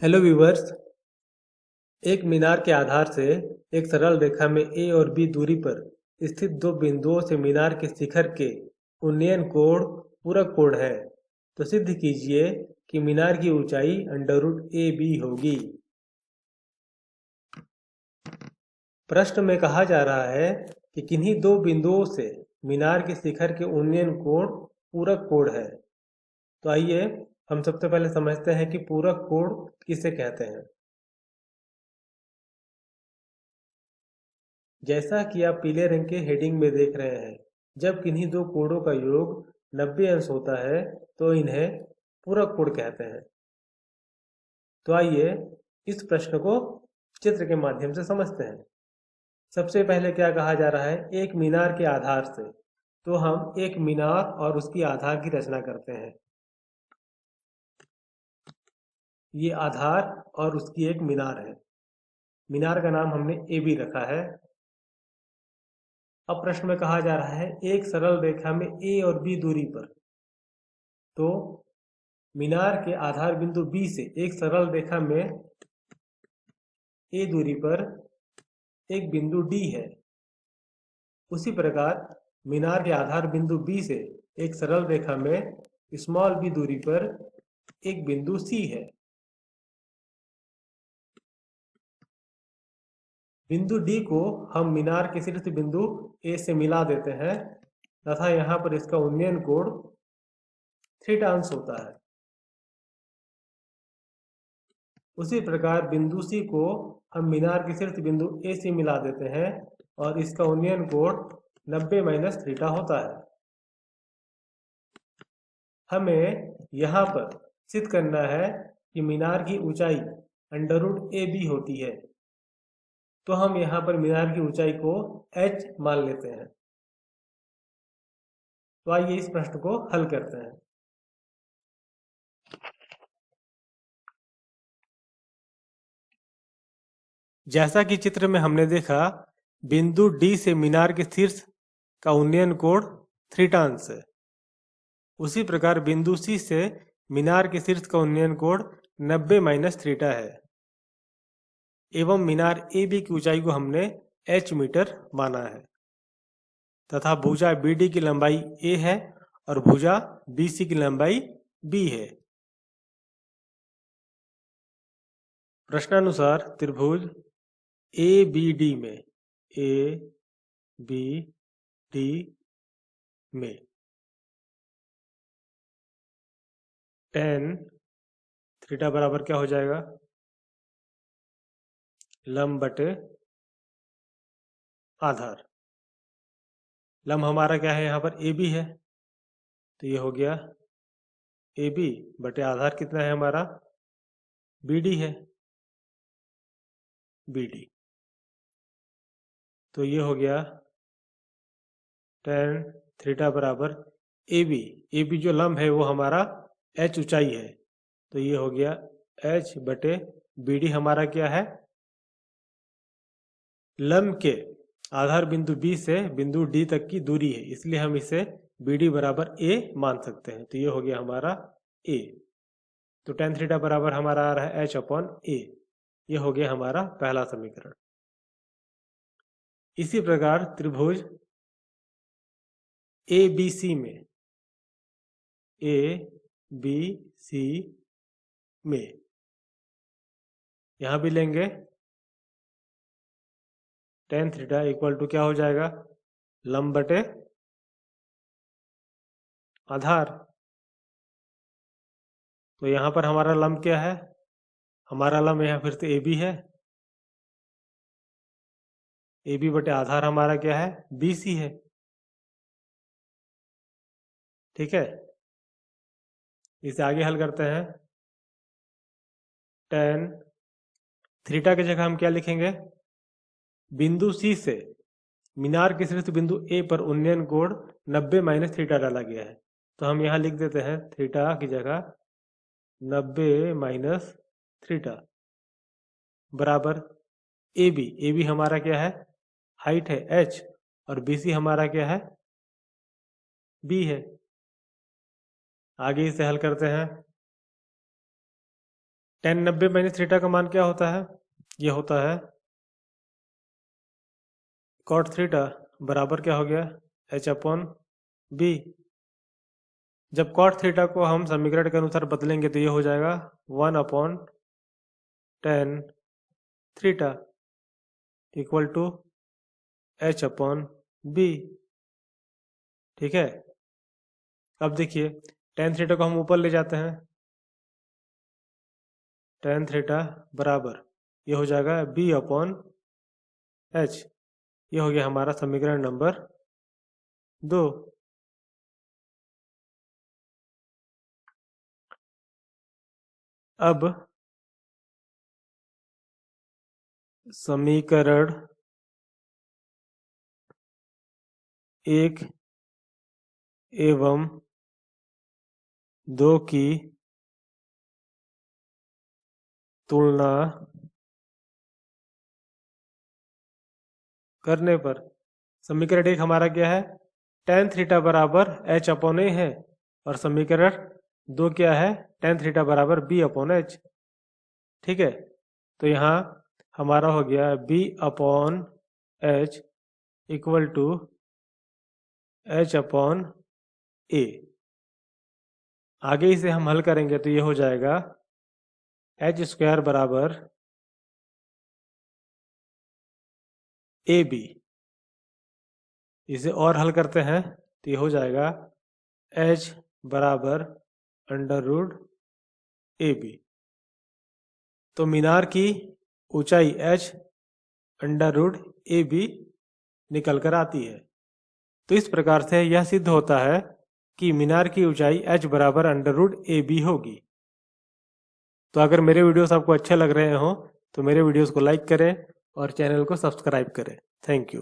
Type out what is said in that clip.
Hello viewers. एक मीनार के आधार से एक सरल रेखा में ए और बी दूरी पर स्थित दो बिंदुओं से मीनार के शिखर के उन्नयन कोण पूरक कोण है। तो सिद्ध कीजिए कि मीनार की ऊंचाई √AB होगी। प्रश्न में कहा जा रहा है कि किन्हीं दो बिंदुओं से मीनार के शिखर के उन्नयन कोण पूरक कोण है। तो आइए हम सबसे पहले समझते हैं कि पूरक कोण किसे कहते हैं। जैसा कि आप पीले रंग के हेडिंग में देख रहे हैं, जब किन्हीं दो कोणों का योग 90 अंश होता है तो इन्हें पूरक कोण कहते हैं। तो आइए इस प्रश्न को चित्र के माध्यम से समझते हैं। सबसे पहले क्या कहा जा रहा है, एक मीनार के आधार से। तो हम एक मीनार और उसकी आधार की रचना करते हैं। ये आधार और उसकी एक मीनार है। मीनार का नाम हमने ए बी रखा है। अब प्रश्न में कहा जा रहा है एक सरल रेखा में ए और बी दूरी पर। तो मीनार के आधार बिंदु बी से एक सरल रेखा में ए दूरी पर एक बिंदु डी है। उसी प्रकार मीनार के आधार बिंदु बी से एक सरल रेखा में स्मॉल बी दूरी पर एक बिंदु सी है। बिंदु डी को हम मीनार के शीर्ष बिंदु ए से मिला देते हैं तथा यहाँ पर इसका उन्नयन कोण थीटा अंश होता है। उसी प्रकार बिंदु सी को हम मीनार के शीर्ष बिंदु ए से मिला देते हैं और इसका उन्नयन कोण 90 - थीटा होता है। हमें यहाँ पर सिद्ध करना है कि मीनार की ऊंचाई √AB होती है। तो हम यहाँ पर मीनार की ऊंचाई को h मान लेते हैं। तो आइए इस प्रश्न को हल करते हैं। जैसा कि चित्र में हमने देखा, बिंदु डी से मीनार के शीर्ष का उन्नयन कोण थीटा अंश है। उसी प्रकार बिंदु सी से मीनार के शीर्ष का उन्नयन कोण 90 - थीटा है एवं मीनार ए बी की ऊंचाई को हमने h मीटर माना है तथा भुजा BD की लंबाई a है और भुजा BC की लंबाई b है। प्रश्नानुसार त्रिभुज ABD में ABD में tan थीटा बराबर क्या हो जाएगा, लंब बटे आधार। लंब हमारा क्या है, यहाँ पर AB है, तो ये हो गया AB बटे आधार कितना है हमारा BD है, BD। तो ये हो गया tan थीटा बराबर AB जो लंब है वो हमारा h ऊंचाई है, तो ये हो गया h बटे BD हमारा क्या है, लंब के आधार बिंदु B से बिंदु D तक की दूरी है, इसलिए हम इसे BD बराबर A मान सकते हैं। तो ये हो गया हमारा A। तो tan थीटा बराबर हमारा आ रहा है h/A। ये हो गया हमारा पहला समीकरण। इसी प्रकार त्रिभुज ABC में ABC में यहां भी लेंगे tan थीटा इक्वल टू क्या हो जाएगा, लंब बटे आधार। तो यहाँ पर हमारा लंब क्या है, हमारा लंब यहाँ फिर से AB है, AB बटे आधार हमारा क्या है, BC है। ठीक है, इसे आगे हल करते हैं। tan थीटा की जगह हम क्या लिखेंगे, बिंदु C से मीनार के शीर्ष बिंदु A पर उन्नयन कोण 90 - थीटा डाला गया है, तो हम यहाँ लिख देते हैं थीटा की जगह 90 - थीटा बराबर AB हमारा क्या है, हाइट है h और BC हमारा क्या है, B है। आगे इसे हल करते हैं। tan 90 माइनस थीटा का मान क्या होता है? ये होता है cot थीटा बराबर क्या हो गया? h upon b। जब cot थीटा को हम समीकरण के अनुसार बदलेंगे तो ये हो जाएगा 1 upon tan theta equal to h upon b। ठीक है, अब देखिए tan थीटा को हम ऊपर ले जाते हैं, tan थीटा बराबर ये हो जाएगा b अपॉन h। ये हो गया हमारा समीकरण नंबर 2। अब समीकरण 1 एवं 2 की तुलना करने पर समीकरण 1 हमारा क्या है? tan थीटा बराबर h अपॉन ए है, और समीकरण 2 क्या है? tan थीटा बराबर b अपॉन h। ठीक है, तो यहाँ हमारा हो गया b upon h equal to h upon A. आगे इसे हम हल करेंगे तो ये हो जाएगा h स्क्वायर बराबर ए बी। इसे और हल करते हैं तो ये हो जाएगा h बराबर अंडर रूट ए बी। तो मीनार की ऊंचाई h under root A B निकल कर आती है। तो इस प्रकार से यह सिद्ध होता है कि मीनार की ऊंचाई h बराबर अंडर रूट ए बी होगी। तो अगर मेरे वीडियोस आपको अच्छे लग रहे हो तो मेरे वीडियोस को लाइक करें और चैनल को सब्सक्राइब करें। Thank you.